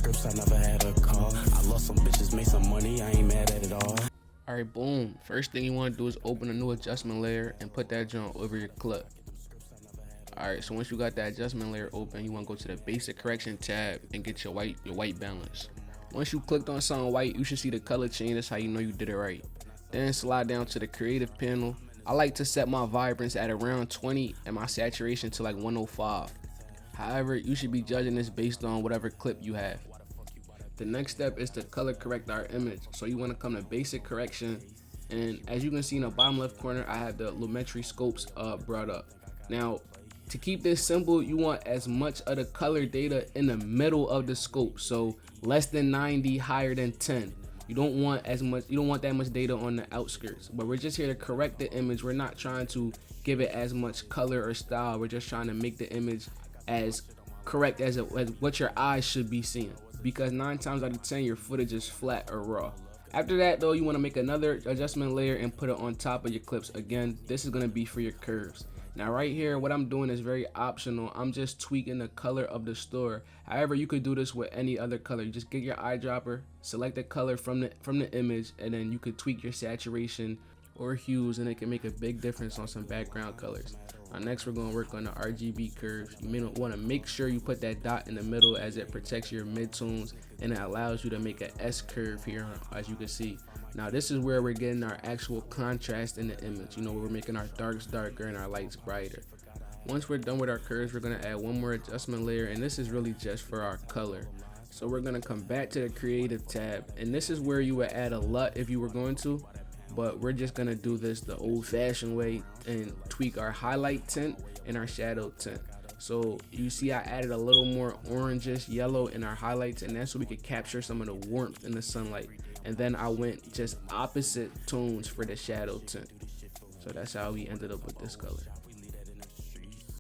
scripts, I never had a car. I lost some bitches, made some money, I ain't mad at it all. Alright, boom. First thing you want to do is open a new adjustment layer and put that joint over your clip. Alright, so once you got that adjustment layer open, you want to go to the basic correction tab and get your white balance. Once you clicked on something white, you should see the color change. That's how you know you did it right. Then slide down to the creative panel. I like to set my vibrance at around 20 and my saturation to like 105. However, you should be judging this based on whatever clip you have. The next step is to color correct our image. So you want to come to basic correction, and as you can see in the bottom left corner, I have the Lumetri scopes brought up. Now, to keep this simple, you want as much of the color data in the middle of the scope, so less than 90, higher than 10. You don't want that much data on the outskirts, but we're just here to correct the image. We're not trying to give it as much color or style. We're just trying to make the image as correct as what your eyes should be seeing, because 9 times out of 10 your footage is flat or raw. After that though, you want to make another adjustment layer and put it on top of your clips. Again, this is going to be for your curves. Now right here, what I'm doing is very optional. I'm just tweaking the color of the store. However, you could do this with any other color. You just get your eyedropper, select the color from the image, and then you could tweak your saturation or hues, and it can make a big difference on some background colors. Next, we're going to work on the RGB curves. You may want to make sure you put that dot in the middle, as it protects your midtones and it allows you to make an S curve here, as you can see. Now this is where we're getting our actual contrast in the image. You know, we're making our darks darker and our lights brighter. Once we're done with our curves, we're going to add one more adjustment layer, and this is really just for our color. So we're going to come back to the creative tab, and this is where you would add a LUT if you were going to, but we're just going to do this the old-fashioned way and tweak our highlight tint and our shadow tint. So you see I added a little more orangish yellow in our highlights, and that's so we could capture some of the warmth in the sunlight. And then I went just opposite tones for the shadow tint. So that's how we ended up with this color.